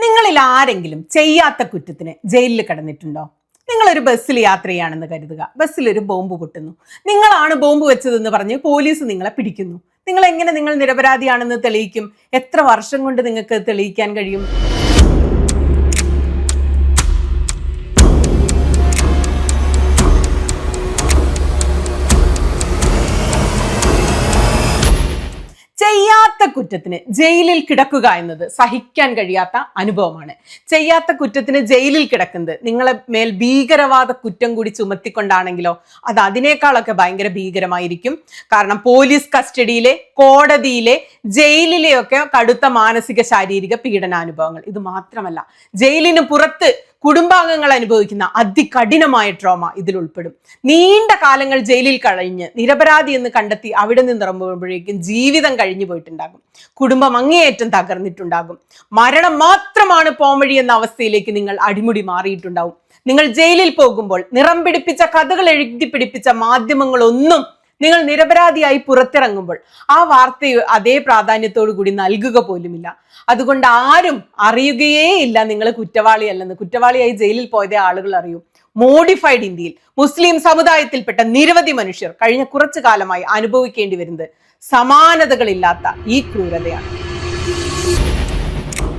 നിങ്ങളിൽ ആരെങ്കിലും ചെയ്യാത്ത കുറ്റത്തിന് ജയിലിൽ കിടന്നിട്ടുണ്ടോ? നിങ്ങളൊരു ബസ്സിൽ യാത്ര ചെയ്യുകയാണെന്ന് കരുതുക. ബസ്സിൽ ഒരു ബോംബ് പൊട്ടുന്നു. നിങ്ങളാണ് ബോംബ് വെച്ചതെന്ന് പറഞ്ഞ് പോലീസ് നിങ്ങളെ പിടിക്കുന്നു. നിങ്ങൾ എങ്ങനെ നിങ്ങൾ നിരപരാധിയാണെന്ന് തെളിയിക്കും? എത്ര വർഷം കൊണ്ട് നിങ്ങൾക്ക് തെളിയിക്കാൻ കഴിയും? ചെയ്യാത്ത കുറ്റത്തിന് ജയിലിൽ കിടക്കുക എന്നത് സഹിക്കാൻ കഴിയാത്ത അനുഭവമാണ്. ചെയ്യാത്ത കുറ്റത്തിന് ജയിലിൽ കിടക്കുന്നത് നിങ്ങളെ മേൽ ഭീകരവാദ കുറ്റം കൂടി ചുമത്തിക്കൊണ്ടാണെങ്കിലോ അത് അതിനേക്കാളൊക്കെ ഭയങ്കര ഭീകരമായിരിക്കും. കാരണം പോലീസ് കസ്റ്റഡിയിലെ, കോടതിയിലെ, ജയിലിലെയൊക്കെ കടുത്ത മാനസിക ശാരീരിക പീഡനാനുഭവങ്ങൾ. ഇത് മാത്രമല്ല, ജയിലിന് പുറത്ത് കുടുംബാംഗങ്ങൾ അനുഭവിക്കുന്ന അതികഠിനമായ ട്രോമ ഇതിൽ ഉൾപ്പെടും. നീണ്ട കാലങ്ങൾ ജയിലിൽ കഴിഞ്ഞ് നിരപരാധി എന്ന് കണ്ടെത്തി അവിടെ നിന്ന് ഇറങ്ങുമ്പോഴേക്കും ജീവിതം കഴിഞ്ഞു പോയിട്ടുണ്ടാകും. കുടുംബം അങ്ങേയറ്റം തകർന്നിട്ടുണ്ടാകും. മരണം മാത്രമാണ് പോംവഴി എന്ന അവസ്ഥയിലേക്ക് നിങ്ങൾ അടിമുടി മാറിയിട്ടുണ്ടാവും. നിങ്ങൾ ജയിലിൽ പോകുമ്പോൾ നിറം പിടിപ്പിച്ച കഥകൾ എഴുതി പിടിപ്പിച്ച മാധ്യമങ്ങളൊന്നും നിങ്ങൾ നിരപരാധിയായി പുറത്തിറങ്ങുമ്പോൾ ആ വാർത്ത അതേ പ്രാധാന്യത്തോടു കൂടി നൽകുക പോലുമില്ല. അതുകൊണ്ട് ആരും അറിയുകയേ ഇല്ല നിങ്ങൾ കുറ്റവാളിയല്ലെന്ന്. കുറ്റവാളിയായി ജയിലിൽ പോയതേ ആളുകൾ അറിയൂ. മോഡിഫൈഡ് ഇന്ത്യയിൽ മുസ്ലിം സമുദായത്തിൽപ്പെട്ട നിരവധി മനുഷ്യർ കഴിഞ്ഞ കുറച്ചു കാലമായി അനുഭവിക്കേണ്ടി വരുന്നത് സമാനതകളില്ലാത്ത ഈ ക്രൂരതയാണ്.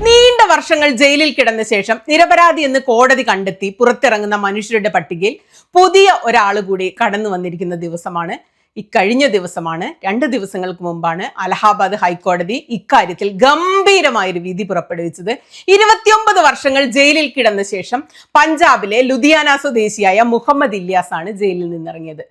നീണ്ട വർഷങ്ങൾ ജയിലിൽ കിടന്ന ശേഷം നിരപരാധി എന്ന് കോടതി കണ്ടെത്തി പുറത്തിറങ്ങുന്ന മനുഷ്യരുടെ പട്ടികയിൽ പുതിയ ഒരാൾ കൂടി കടന്നു വന്നിരിക്കുന്ന ദിവസമാണ്. ഇക്കഴിഞ്ഞ ദിവസമാണ്, 2 ദിവസങ്ങൾക്ക് മുമ്പാണ് അലഹാബാദ് ഹൈക്കോടതി ഇക്കാര്യത്തിൽ ഗംഭീരമായൊരു വിധി പുറപ്പെടുവിച്ചത്. 29 വർഷങ്ങൾ ജയിലിൽ കിടന്ന ശേഷം പഞ്ചാബിലെ ലുധിയാന സ്വദേശിയായ മുഹമ്മദ് ഇല്യാസ് ആണ് ജയിലിൽ നിന്നിറങ്ങിയത്.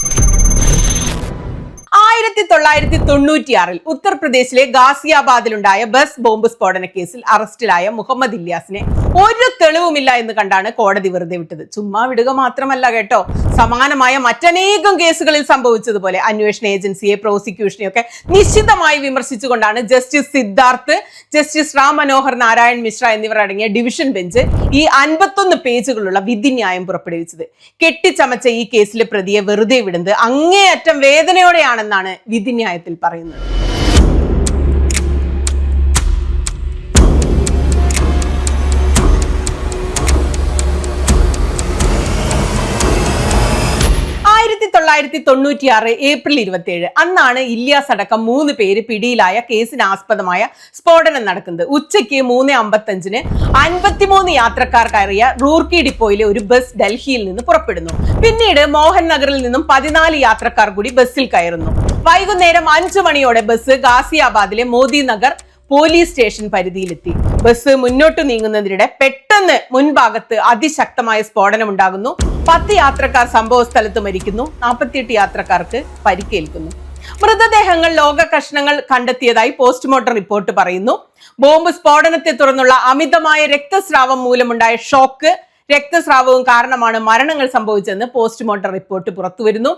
1996 ഉത്തർപ്രദേശിലെ ഗാസിയാബാദിലുണ്ടായ ബസ് ബോംബ് സ്ഫോടന കേസിൽ അറസ്റ്റിലായ മുഹമ്മദ് ഇല്യാസിനെ ഒരു തെളിവുമില്ല എന്ന് കണ്ടാണ് കോടതി വെറുതെ വിട്ടത്. ചുമ്മാ വിടുക മാത്രമല്ല കേട്ടോ, സമാനമായ മറ്റനേകം കേസുകളിൽ സംഭവിച്ചതുപോലെ അന്വേഷണ ഏജൻസിയെ, പ്രോസിക്യൂഷനെയൊക്കെ നിശിതമായി വിമർശിച്ചുകൊണ്ടാണ് ജസ്റ്റിസ് സിദ്ധാർത്ഥ്, ജസ്റ്റിസ് റാം മനോഹർ നാരായൺ മിശ്ര എന്നിവർ അടങ്ങിയ ഡിവിഷൻ ബെഞ്ച് ഈ 51 പേജുകളുള്ള വിധിന്യായം പുറപ്പെടുവിച്ചത്. കെട്ടിച്ചമച്ച ഈ കേസിലെ പ്രതിയെ വെറുതെ വിടുന്നത് അങ്ങേയറ്റം വേദനയോടെയാണെന്നാണ് വിധിന്യായത്തിൽ പറയുന്നത്. ഏപ്രിൽ 27 അന്നാണ് ഇല്യാസ് അടക്കം 3 പേര് പിടിയിലായ കേസിന് ആസ്പദമായ സ്ഫോടനം നടക്കുന്നത്. ഉച്ചയ്ക്ക് 3:55 53 യാത്രക്കാർ കയറിയ റൂർക്കി ഡിപ്പോയിലെ ഒരു ബസ് ഡൽഹിയിൽ നിന്ന് പുറപ്പെടുന്നു. പിന്നീട് മോഹൻ നഗറിൽ നിന്നും 14 യാത്രക്കാർ കൂടി ബസ്സിൽ കയറുന്നു. വൈകുന്നേരം 5 മണിയോടെ ബസ് ഗാസിയാബാദിലെ മോദി നഗർ പോലീസ് സ്റ്റേഷൻ പരിധിയിലെത്തി. ബസ് മുന്നോട്ട് നീങ്ങുന്നതിനിടെ പെട്ടെന്ന് മുൻഭാഗത്ത് അതിശക്തമായ സ്ഫോടനം ഉണ്ടാകുന്നു. 10 യാത്രക്കാർ സംഭവ സ്ഥലത്ത് മരിക്കുന്നു. 48 യാത്രക്കാർക്ക് പരിക്കേൽക്കുന്നു. മൃതദേഹങ്ങൾ ലോക കഷ്ണങ്ങൾ കണ്ടെത്തിയതായി പോസ്റ്റ്മോർട്ടം റിപ്പോർട്ട് പറയുന്നു. ബോംബ് സ്ഫോടനത്തെ തുടർന്നുള്ള അമിതമായ രക്തസ്രാവം മൂലമുണ്ടായ ഷോക്ക്, രക്തസ്രാവവും കാരണമാണ് മരണങ്ങൾ സംഭവിച്ചതെന്ന് പോസ്റ്റ്മോർട്ടം റിപ്പോർട്ട് പുറത്തുവരുന്നു.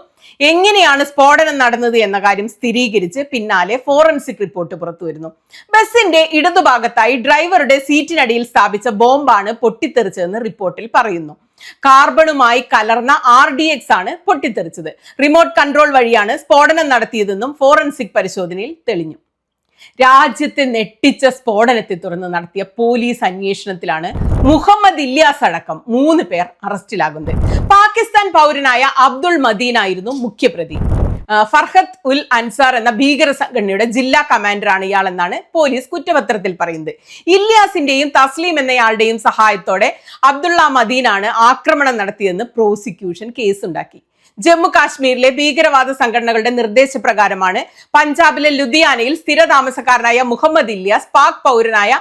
എങ്ങനെയാണ് സ്ഫോടനം നടന്നത് എന്ന കാര്യം സ്ഥിരീകരിച്ച് പിന്നാലെ ഫോറൻസിക് റിപ്പോർട്ട് പുറത്തുവരുന്നു. ബസിന്റെ ഇടതുഭാഗത്തായി ഡ്രൈവറുടെ സീറ്റിനടിയിൽ സ്ഥാപിച്ച ബോംബാണ് പൊട്ടിത്തെറിച്ചതെന്ന് റിപ്പോർട്ടിൽ പറയുന്നു. കാർബണുമായി കലർന്ന RDX ആണ് പൊട്ടിത്തെറിച്ചത്. റിമോട്ട് കൺട്രോൾ വഴിയാണ് സ്ഫോടനം നടത്തിയതെന്നും ഫോറൻസിക് പരിശോധനയിൽ തെളിഞ്ഞു. രാജ്യത്തെ ഞെട്ടിച്ച സ്ഫോടനത്തെ തുടർന്ന് നടത്തിയ പോലീസ് അന്വേഷണത്തിലാണ് മുഹമ്മദ് ഇല്യാസ് അടക്കം 3 പേർ അറസ്റ്റിലാകുന്നത്. പാകിസ്ഥാൻ പൗരനായ അബ്ദുൾ മദീൻ ആയിരുന്നു മുഖ്യപ്രതി. ഫർഹത്ത് ഉൽ അൻസാർ എന്ന ഭീകര സംഘടനയുടെ ജില്ലാ കമാൻഡറാണ് ഇയാളെന്നാണ് പോലീസ് കുറ്റപത്രത്തിൽ പറയുന്നത്. ഇല്യാസിന്റെയും തസ്ലീം എന്നയാളുടെയും സഹായത്തോടെ അബ്ദുള്ള മദീനാണ് ആക്രമണം നടത്തിയെന്ന് പ്രോസിക്യൂഷൻ കേസുണ്ടാക്കി. ജമ്മു കാശ്മീരിലെ ഭീകരവാദ സംഘടനകളുടെ നിർദ്ദേശപ്രകാരമാണ് പഞ്ചാബിലെ ലുധിയാനയിൽ സ്ഥിരതാമസക്കാരനായ മുഹമ്മദ് ഇല്യാസ് പാക് പൗരനായ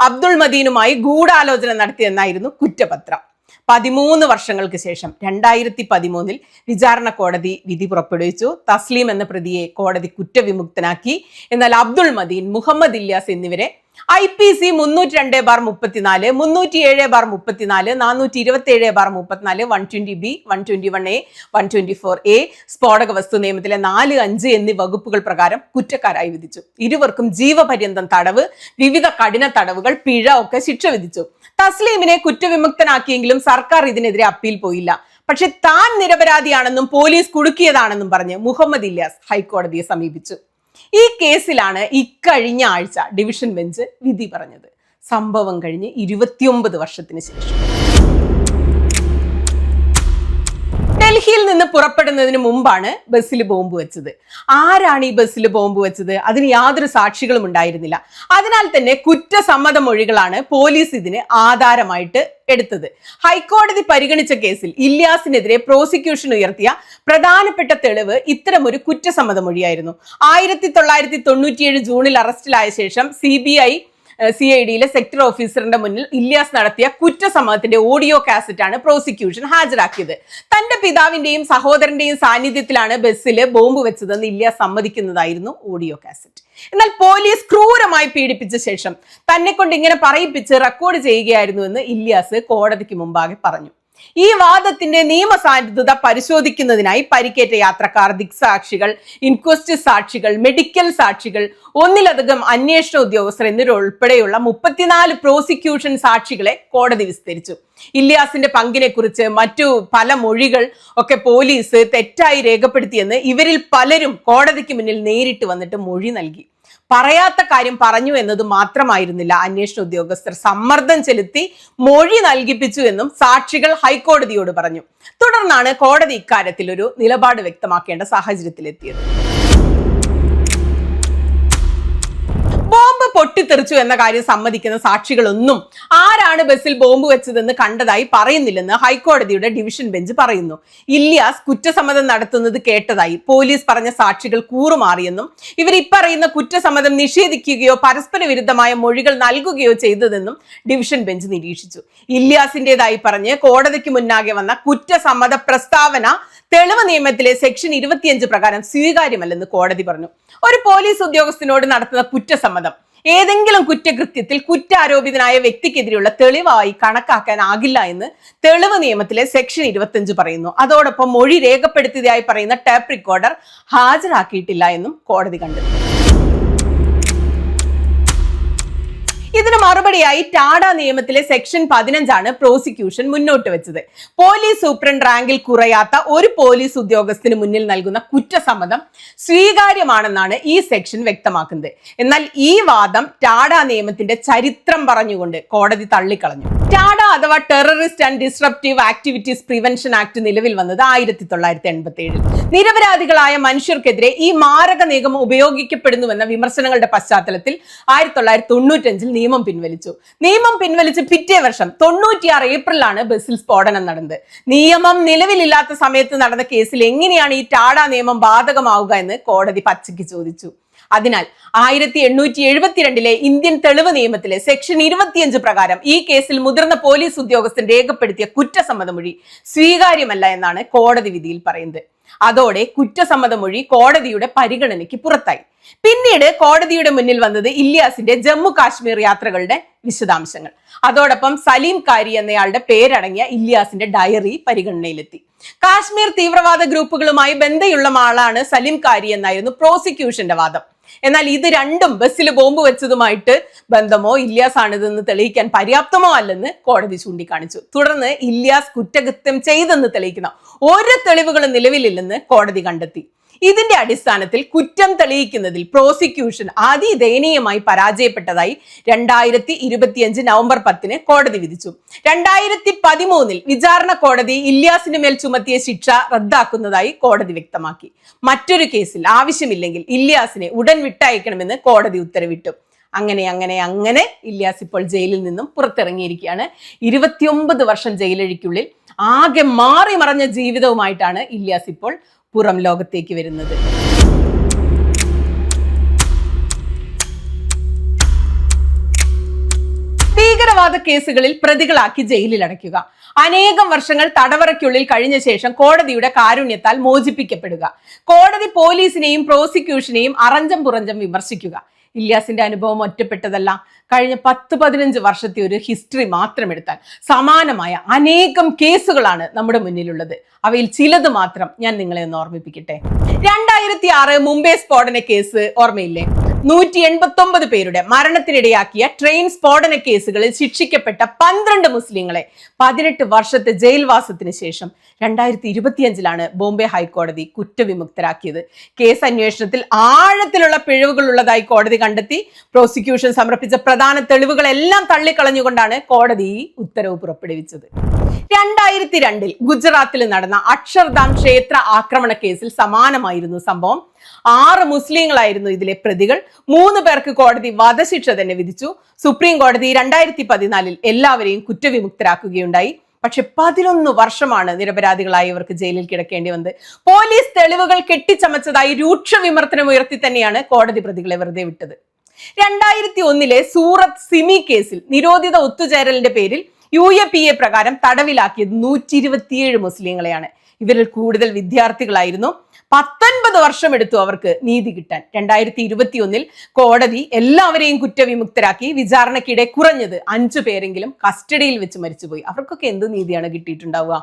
അബ്ദുൾ മദീനുമായി ഗൂഢാലോചന നടത്തിയെന്നായിരുന്നു കുറ്റപത്രം. 13 വർഷങ്ങൾക്ക് ശേഷം 2013 വിചാരണ കോടതി വിധി പുറപ്പെടുവിച്ചു. തസ്ലീം എന്ന പ്രതിയെ കോടതി കുറ്റവിമുക്തനാക്കി. എന്നാൽ അബ്ദുൾ മദീൻ, മുഹമ്മദ് ഇല്യാസ് എന്നിവരെ IPC 302/34, 307/34, 427/34, 120B, 121A, 124A സ്ഫോടക വസ്തു നിയമത്തിലെ 4, 5 എന്നീ വകുപ്പുകൾ പ്രകാരം കുറ്റക്കാരായി വിധിച്ചു. ഇരുവർക്കും ജീവപര്യന്തം തടവ്, വിവിധ കഠിന തടവുകൾ, പിഴ ഒക്കെ ശിക്ഷ വിധിച്ചു. തസ്ലീമിനെ കുറ്റവിമുക്തനാക്കിയെങ്കിലും സർക്കാർ ഇതിനെതിരെ അപ്പീൽ പോയില്ല. പക്ഷെ താൻ നിരപരാധിയാണെന്നും പോലീസ് കുടുക്കിയതാണെന്നും പറഞ്ഞ് മുഹമ്മദ് ഇല്യാസ് ഹൈക്കോടതിയെ സമീപിച്ചു. ഈ കേസിലാണ് ഇക്കഴിഞ്ഞ ആഴ്ച ഡിവിഷൻ ബെഞ്ച് വിധി പറഞ്ഞത്. സംഭവം കഴിഞ്ഞ് 29 വർഷത്തിന് ശേഷം. ഡൽഹിയിൽ നിന്ന് പുറപ്പെടുന്നതിന് മുമ്പാണ് ബസ്സിൽ ബോംബ് വെച്ചത്. ആരാണ് ഈ ബസ്സിൽ ബോംബ് വെച്ചത്? അതിന് യാതൊരു സാക്ഷികളും ഉണ്ടായിരുന്നില്ല. അതിനാൽ തന്നെ കുറ്റസമ്മത മൊഴികളാണ് പോലീസ് ഇതിന് ആധാരമായിട്ട് എടുത്തത്. ഹൈക്കോടതി പരിഗണിച്ച കേസിൽ ഇല്യാസിനെതിരെ പ്രോസിക്യൂഷൻ ഉയർത്തിയ പ്രധാനപ്പെട്ട തെളിവ് ഇത്തരമൊരു കുറ്റസമ്മത മൊഴിയായിരുന്നു. 1997 ജൂണിൽ അറസ്റ്റിലായ ശേഷം CIDയിലെ സെക്ടർ ഓഫീസറിന്റെ മുന്നിൽ ഇല്യാസ് നടത്തിയ കുറ്റസമ്മതത്തിന്റെ ഓഡിയോ കാസറ്റാണ് പ്രോസിക്യൂഷൻ ഹാജരാക്കിയത്. തന്റെ പിതാവിന്റെയും സഹോദരന്റെയും സാന്നിധ്യത്തിലാണ് ബസ്സിൽ ബോംബ് വെച്ചതെന്ന് ഇല്യാസ് സമ്മതിക്കുന്നതായിരുന്നു ഓഡിയോ കാസറ്റ്. എന്നാൽ പോലീസ് ക്രൂരമായി പീഡിപ്പിച്ച ശേഷം തന്നെ കൊണ്ട് ഇങ്ങനെ പറയിപ്പിച്ച് റെക്കോർഡ് ചെയ്യുകയായിരുന്നുവെന്ന് ഇല്യാസ് കോടതിക്ക് മുമ്പാകെ പറഞ്ഞു. ഈ വാദത്തിന്റെ നിയമസാധുത പരിശോധിക്കുന്നതിനായി പരിക്കേറ്റ യാത്രക്കാർ, ദിക്സാക്ഷികൾ, ഇൻക്വസ്റ്റ് സാക്ഷികൾ, മെഡിക്കൽ സാക്ഷികൾ, ഒന്നിലധികം അന്വേഷണ ഉദ്യോഗസ്ഥർ എന്നിവരുൾപ്പെടെയുള്ള 34 പ്രോസിക്യൂഷൻ സാക്ഷികളെ കോടതി വിസ്തരിച്ചു. ഇല്യാസിന്റെ പങ്കിനെ കുറിച്ച് മറ്റു പല മൊഴികൾ ഒക്കെ പോലീസ് തെറ്റായി രേഖപ്പെടുത്തിയെന്ന് ഇവരിൽ പലരും കോടതിക്ക് മുന്നിൽ നേരിട്ട് വന്നിട്ട് മൊഴി നൽകി. പറയാത്ത കാര്യം പറഞ്ഞു എന്നത് മാത്രമായിരുന്നില്ല, അന്വേഷണ ഉദ്യോഗസ്ഥർ സമ്മർദ്ദം ചെലുത്തി മൊഴി നൽകിപ്പിച്ചു എന്നും സാക്ഷികൾ ഹൈക്കോടതിയോട് പറഞ്ഞു. തുടർന്നാണ് കോടതി ഇക്കാര്യത്തിൽ ഒരു നിലപാട് വ്യക്തമാക്കേണ്ട സാഹചര്യത്തിലെത്തിയത്. ബോംബ് പൊട്ടിത്തെറിച്ചു എന്ന കാര്യം സമ്മതിക്കുന്ന സാക്ഷികളൊന്നും ആരാണ് ബസ്സിൽ ബോംബ് വെച്ചതെന്ന് കണ്ടതായി പറയുന്നില്ലെന്ന് ഹൈക്കോടതിയുടെ ഡിവിഷൻ ബെഞ്ച് പറയുന്നു. ഇല്യാസ് കുറ്റസമ്മതം നടത്തുന്നത് കേട്ടതായി പോലീസ് പറഞ്ഞ സാക്ഷികൾ കൂറുമാറിയെന്നും ഇവർ ഇപ്പറയുന്ന കുറ്റസമ്മതം നിഷേധിക്കുകയോ പരസ്പര വിരുദ്ധമായ മൊഴികൾ നൽകുകയോ ചെയ്തതെന്നും ഡിവിഷൻ ബെഞ്ച് നിരീക്ഷിച്ചു. ഇല്യാസിന്റേതായി പറഞ്ഞ് കോടതിക്ക് മുന്നാകെ വന്ന കുറ്റസമ്മത പ്രസ്താവന തെളിവ് നിയമത്തിലെ സെക്ഷൻ 25 പ്രകാരം സ്വീകാര്യമല്ലെന്ന് കോടതി പറഞ്ഞു. ഒരു പോലീസ് ഉദ്യോഗസ്ഥനോട് നടത്തുന്ന കുറ്റസമ്മതം ഏതെങ്കിലും കുറ്റകൃത്യത്തിൽ കുറ്റാരോപിതനായ വ്യക്തിക്കെതിരെയുള്ള തെളിവായി കണക്കാക്കാനാകില്ല എന്ന് തെളിവ് നിയമത്തിലെ സെക്ഷൻ 25 പറയുന്നു. അതോടൊപ്പം മൊഴി രേഖപ്പെടുത്തിയതായി പറയുന്ന ടേപ്പ് റെക്കോർഡർ ഹാജരാക്കിയിട്ടില്ല എന്നും കോടതി കണ്ടെത്തി. ഇതിന് മറുപടിയായി ടാഡ നിയമത്തിലെ സെക്ഷൻ 15 പ്രോസിക്യൂഷൻ മുന്നോട്ട് വെച്ചത്. പോലീസ് സൂപ്രണ്ട് റാങ്കിൽ കുറയാത്ത ഒരു പോലീസ് ഉദ്യോഗസ്ഥന് മുന്നിൽ നൽകുന്ന കുറ്റസമ്മതം സ്വീകാര്യമാണെന്നാണ് ഈ സെക്ഷൻ വ്യക്തമാക്കുന്നത്. എന്നാൽ ഈ വാദം ടാഡ നിയമത്തിന്റെ ചരിത്രം പറഞ്ഞുകൊണ്ട് കോടതി തള്ളിക്കളഞ്ഞു. ടാഡ അഥവാ terrorist and disruptive activities prevention act നിലവിൽ വന്നത് 1987. നിരപരാധികളായ മനുഷ്യർക്കെതിരെ ഈ മാരക നിയമം ഉപയോഗിക്കപ്പെടുന്നുവെന്ന വിമർശനങ്ങളുടെ പശ്ചാത്തലത്തിൽ 1995 നിയമം പിൻവലിച്ച് പിറ്റേ വർഷം 96 ഏപ്രിലാണ് ബസ്സിൽ സ്ഫോടനം നടന്നത്. നിയമം നിലവിലില്ലാത്ത സമയത്ത് നടന്ന കേസിൽ എങ്ങനെയാണ് ഈ ടാഡ നിയമം ബാധകമാവുക എന്ന് കോടതി പച്ചയ്ക്ക് ചോദിച്ചു. അതിനാൽ 1872 ഇന്ത്യൻ തെളിവ് നിയമത്തിലെ സെക്ഷൻ 25 പ്രകാരം ഈ കേസിൽ മുതിർന്ന പോലീസ് ഉദ്യോഗസ്ഥൻ രേഖപ്പെടുത്തിയ കുറ്റസമ്മതമൊഴി സ്വീകാര്യമല്ല എന്നാണ് കോടതി വിധിയിൽ പറയുന്നത്. അതോടെ കുറ്റസമ്മതമൊഴി കോടതിയുടെ പരിഗണനയ്ക്ക് പുറത്തായി. പിന്നീട് കോടതിയുടെ മുന്നിൽ വന്നത് ഇല്യാസിന്റെ ജമ്മു കാശ്മീർ യാത്രകളുടെ വിശദാംശങ്ങൾ. അതോടൊപ്പം സലീം കാരി എന്നയാളുടെ പേരടങ്ങിയ ഇല്യാസിന്റെ ഡയറി പരിഗണനയിലെത്തി. കാശ്മീർ തീവ്രവാദ ഗ്രൂപ്പുകളുമായി ബന്ധമുള്ള ആളാണ് സലീം കാരി എന്നായിരുന്നു പ്രോസിക്യൂഷന്റെ വാദം. എന്നാൽ ഇത് രണ്ടും ബസ്സിൽ ബോംബ് വെച്ചതുമായിട്ട് ബന്ധമോ ഇല്യാസ് ആണിതെന്ന് തെളിയിക്കാൻ പര്യാപ്തമോ അല്ലെന്ന് കോടതി ചൂണ്ടിക്കാണിച്ചു. തുടർന്ന് ഇല്യാസ് കുറ്റകൃത്യം ചെയ്തെന്ന് തെളിയിക്കുന്ന ഒരു തെളിവുകളും നിലവിലില്ലെന്ന് കോടതി കണ്ടെത്തി. ഇതിന്റെ അടിസ്ഥാനത്തിൽ കുറ്റം തെളിയിക്കുന്നതിൽ പ്രോസിക്യൂഷൻ അതിദയനീയമായി പരാജയപ്പെട്ടതായി 2025 നവംബർ 10 കോടതി വിധിച്ചു. 2013 വിചാരണ കോടതി ഇല്യാസിന് മേൽ ചുമത്തിയ ശിക്ഷ റദ്ദാക്കുന്നതായി കോടതി വ്യക്തമാക്കി. മറ്റൊരു കേസിൽ ആവശ്യമില്ലെങ്കിൽ ഇല്യാസിനെ ഉടൻ വിട്ടയക്കണമെന്ന് കോടതി ഉത്തരവിട്ടു. അങ്ങനെ ഇല്യാസ് ഇപ്പോൾ ജയിലിൽ നിന്നും പുറത്തിറങ്ങിയിരിക്കുകയാണ്. 29 വർഷം ജയിലഴിക്കുള്ളിൽ ആകെ മാറി മറഞ്ഞ ജീവിതവുമായിട്ടാണ് ഇല്യാസ് ഇപ്പോൾ പുറം ലോകത്തേക്ക് വരുന്നത്. ഭീകരവാദ കേസുകളിൽ പ്രതികളാക്കി ജയിലിൽ അടയ്ക്കുക, അനേകം വർഷങ്ങൾ തടവറയ്ക്കുള്ളിൽ കഴിഞ്ഞ ശേഷം കോടതിയുടെ കാരുണ്യത്താൽ മോചിപ്പിക്കപ്പെടുക, കോടതി പോലീസിനെയും പ്രോസിക്യൂഷനെയും അറഞ്ചം പുറഞ്ചം വിമർശിക്കുക. ഇല്യാസിന്റെ അനുഭവം ഒറ്റപ്പെട്ടതല്ല. കഴിഞ്ഞ 10-15 വർഷത്തെ ഒരു ഹിസ്റ്ററി മാത്രം എടുത്താൽ സമാനമായ അനേകം കേസുകളാണ് നമ്മുടെ മുന്നിലുള്ളത്. അവയിൽ ചിലത് മാത്രം ഞാൻ നിങ്ങളെ ഒന്ന് ഓർമ്മിപ്പിക്കട്ടെ. 2006 മുംബൈ സ്ഫോടന കേസ് ഓർമ്മയില്ലേ? 189 പേരുടെ മരണത്തിനിടയാക്കിയ ട്രെയിൻ സ്ഫോടന കേസുകളിൽ ശിക്ഷിക്കപ്പെട്ട 12 മുസ്ലിങ്ങളെ 18 വർഷത്തെ ജയിൽവാസത്തിന് ശേഷം 2025 ബോംബെ ഹൈക്കോടതി കുറ്റവിമുക്തരാക്കിയത്. കേസ് അന്വേഷണത്തിൽ ആഴത്തിലുള്ള പിഴവുകൾ ഉള്ളതായി കോടതി കണ്ടെത്തി. പ്രോസിക്യൂഷൻ സമർപ്പിച്ച പ്രധാന തെളിവുകളെല്ലാം തള്ളിക്കളഞ്ഞുകൊണ്ടാണ് കോടതി ഈ ഉത്തരവ് പുറപ്പെടുവിച്ചത്. 2002 ഗുജറാത്തിൽ നടന്ന അക്ഷർധാം ക്ഷേത്ര ആക്രമണ കേസിൽ സമാനമായിരുന്നു സംഭവം. 6 മുസ്ലിങ്ങളായിരുന്നു ഇതിലെ പ്രതികൾ. 3 പേർക്ക് കോടതി വധശിക്ഷ തന്നെ വിധിച്ചു. സുപ്രീം കോടതി 2014 എല്ലാവരെയും കുറ്റവിമുക്തരാക്കുകയുണ്ടായി. പക്ഷെ 11 വർഷമാണ് നിരപരാധികളായവർക്ക് ജയിലിൽ കിടക്കേണ്ടി വന്നത്. പോലീസ് തെളിവുകൾ കെട്ടിച്ചമച്ചതായി രൂക്ഷ വിമർശനം ഉയർത്തി തന്നെയാണ് കോടതി പ്രതികളെ വെറുതെ വിട്ടത്. 2001 സൂറത്ത് സിമി കേസിൽ നിരോധിത ഒത്തുചേരലിന്റെ പേരിൽ UAPA പ്രകാരം തടവിലാക്കിയത് 127 മുസ്ലിങ്ങളെയാണ്. ഇവരിൽ കൂടുതൽ വിദ്യാർത്ഥികളായിരുന്നു. 19 വർഷം എടുത്തു അവർക്ക് നീതി കിട്ടാൻ. 2021 കോടതി എല്ലാവരെയും കുറ്റവിമുക്തരാക്കി. വിചാരണയ്ക്കിടെ കുറഞ്ഞത് 5 പേരെങ്കിലും കസ്റ്റഡിയിൽ വെച്ച് മരിച്ചുപോയി. അവർക്കൊക്കെ എന്ത് നീതിയാണ് കിട്ടിയിട്ടുണ്ടാവുക?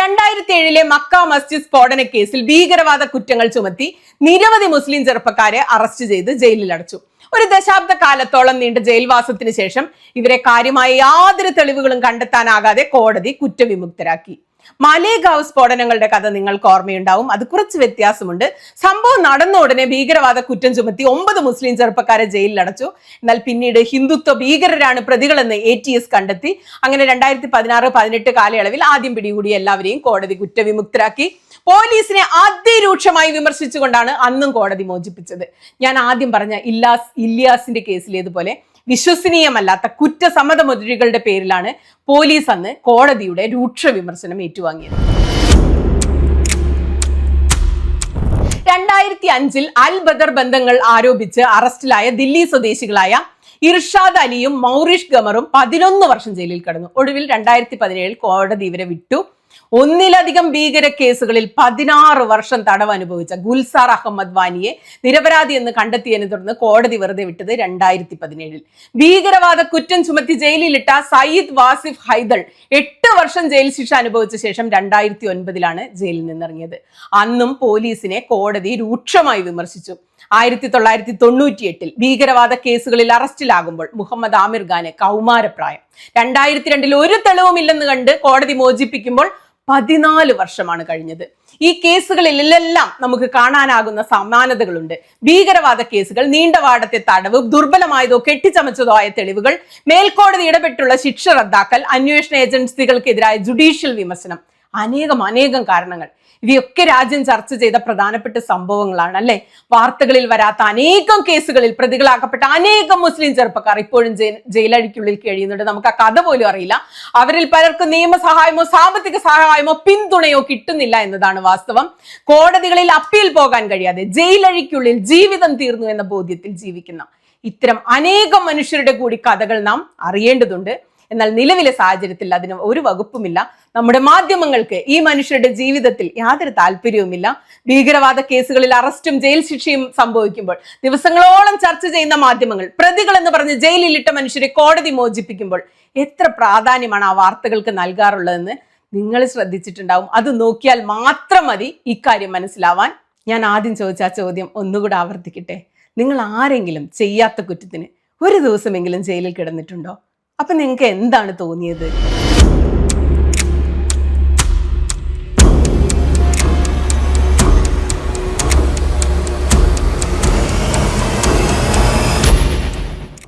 2007 മക്ക മസ്ജിദ് സ്ഫോടന കേസിൽ ഭീകരവാദ കുറ്റങ്ങൾ ചുമത്തി നിരവധി മുസ്ലിം ചെറുപ്പക്കാരെ അറസ്റ്റ് ചെയ്ത് ജയിലിൽ അടച്ചു. ഒരു ദശാബ്ദ കാലത്തോളം നീണ്ട ജയിൽവാസത്തിന് ശേഷം ഇവരെ കാര്യമായ യാതൊരു തെളിവുകളും കണ്ടെത്താനാകാതെ കോടതി കുറ്റവിമുക്തരാക്കി. മാലേഗാവ് സ്ഫോടനങ്ങളുടെ കഥ നിങ്ങൾക്ക് ഓർമ്മയുണ്ടാവും. അത് കുറച്ച് വ്യത്യാസമുണ്ട്. സംഭവം നടന്ന ഉടനെ ഭീകരവാദ കുറ്റം ചുമത്തി 9 മുസ്ലിം ചെറുപ്പക്കാരെ ജയിലിൽ അടച്ചു. എന്നാൽ പിന്നീട് ഹിന്ദുത്വ ഭീകരരാണ് പ്രതികളെന്ന് ATS കണ്ടെത്തി. അങ്ങനെ 2016-18 കാലയളവിൽ ആദ്യം പിടികൂടിയ എല്ലാവരെയും കോടതി കുറ്റവിമുക്തരാക്കി. പോലീസിനെ അതിരൂക്ഷമായി വിമർശിച്ചുകൊണ്ടാണ് അന്നും കോടതി മോചിപ്പിച്ചത്. ഞാൻ ആദ്യം പറഞ്ഞ ഇല്യാസിന്റെ കേസിലേതുപോലെ വിശ്വസനീയമല്ലാത്ത കുറ്റസമ്മത മൊഴികളുടെ പേരിലാണ് പോലീസ് അന്ന് കോടതിയുടെ രൂക്ഷ വിമർശനം ഏറ്റുവാങ്ങിയത്. 2005 അൽ ബദർ ബന്ധങ്ങൾ ആരോപിച്ച് അറസ്റ്റിലായ ദില്ലി സ്വദേശികളായ ഇർഷാദ് അലിയും മൗറിഷ് ഗമറും 11 വർഷം ജയിലിൽ കിടന്നു. ഒടുവിൽ 2017 കോടതി ഇവരെ വിട്ടു. ഒന്നിലധികം ഭീകര കേസുകളിൽ 16 വർഷം തടവ് അനുഭവിച്ച ഗുൽസാർ അഹമ്മദ് വാനിയെ നിരപരാധി എന്ന് കണ്ടെത്തിയതിനെ തുടർന്ന് കോടതി വെറുതെ വിട്ടത് 2017. ഭീകരവാദ കുറ്റം ചുമത്തി ജയിലിലിട്ട സയ്യിദ് വാസിഫ് ഹൈദൾ 8 വർഷം ജയിൽ ശിക്ഷ അനുഭവിച്ച ശേഷം 2009 ജയിലിൽ നിന്നിറങ്ങിയത്. അന്നും പോലീസിനെ കോടതി രൂക്ഷമായി വിമർശിച്ചു. 1998 ഭീകരവാദ കേസുകളിൽ അറസ്റ്റിലാകുമ്പോൾ മുഹമ്മദ് ആമിർ ഖാന് കൗമാരപ്രായം. 2002 ഒരു തെളിവുമില്ലെന്ന് കണ്ട് കോടതി മോചിപ്പിക്കുമ്പോൾ 14 വർഷമാണ് കഴിഞ്ഞത്. ഈ കേസുകളിലെല്ലാം നമുക്ക് കാണാനാകുന്ന സമാനതകളുണ്ട്. ഭീകരവാദ കേസുകൾ, നീണ്ടവാടത്തെ തടവ്, ദുർബലമായതോ കെട്ടിച്ചമച്ചതോ ആയ തെളിവുകൾ, മേൽക്കോടതി ഇടപെട്ടുള്ള ശിക്ഷ റദ്ദാക്കൽ, അന്വേഷണ ഏജൻസികൾക്കെതിരായ ജുഡീഷ്യൽ വിമർശനം, അനേകം കാരണങ്ങൾ. ഇവയൊക്കെ രാജ്യം ചർച്ച ചെയ്ത പ്രധാനപ്പെട്ട സംഭവങ്ങളാണ് അല്ലെ. വാർത്തകളിൽ വരാത്ത അനേകം കേസുകളിൽ പ്രതികളാക്കപ്പെട്ട അനേകം മുസ്ലിം ചെറുപ്പക്കാർ ഇപ്പോഴും ജയിലഴിക്കുള്ളിൽ കഴിയുന്നുണ്ട്. നമുക്ക് ആ കഥ പോലും അറിയില്ല. അവരിൽ പലർക്കും നിയമസഹായമോ സാമ്പത്തിക സഹായമോ പിന്തുണയോ കിട്ടുന്നില്ല എന്നതാണ് വാസ്തവം. കോടതികളിൽ അപ്പീൽ പോകാൻ കഴിയാതെ ജയിലഴിക്കുള്ളിൽ ജീവിതം തീർന്നു എന്ന ബോധ്യത്തിൽ ജീവിക്കുന്ന ഇത്തരം അനേകം മനുഷ്യരുടെ കൂടി കഥകൾ നാം അറിയേണ്ടതുണ്ട്. എന്നാൽ നിലവിലെ സാഹചര്യത്തിൽ അതിന് ഒരു വകുപ്പുമില്ല. നമ്മുടെ മാധ്യമങ്ങൾക്ക് ഈ മനുഷ്യരുടെ ജീവിതത്തിൽ യാതൊരു താല്പര്യവുമില്ല. ഭീകരവാദ കേസുകളിൽ അറസ്റ്റും ജയിൽ ശിക്ഷയും സംഭവിക്കുമ്പോൾ ദിവസങ്ങളോളം ചർച്ച ചെയ്യുന്ന മാധ്യമങ്ങൾ പ്രതികൾ എന്ന് പറഞ്ഞ് ജയിലിലിട്ട മനുഷ്യരെ കോടതി മോചിപ്പിക്കുമ്പോൾ എത്ര പ്രാധാന്യമാണ് ആ വാർത്തകൾക്ക് നൽകാറുള്ളതെന്ന് നിങ്ങൾ ശ്രദ്ധിച്ചിട്ടുണ്ടാവും. അത് നോക്കിയാൽ മാത്രം മതി ഇക്കാര്യം മനസ്സിലാവാൻ. ഞാൻ ആദ്യം ചോദിച്ച ആ ചോദ്യം ഒന്നുകൂടെ ആവർത്തിക്കട്ടെ. നിങ്ങൾ ആരെങ്കിലും ചെയ്യാത്ത കുറ്റത്തിന് ഒരു ദിവസമെങ്കിലും ജയിലിൽ കിടന്നിട്ടുണ്ടോ? അപ്പൊ നിങ്ങൾക്ക് എന്താണ് തോന്നിയത്?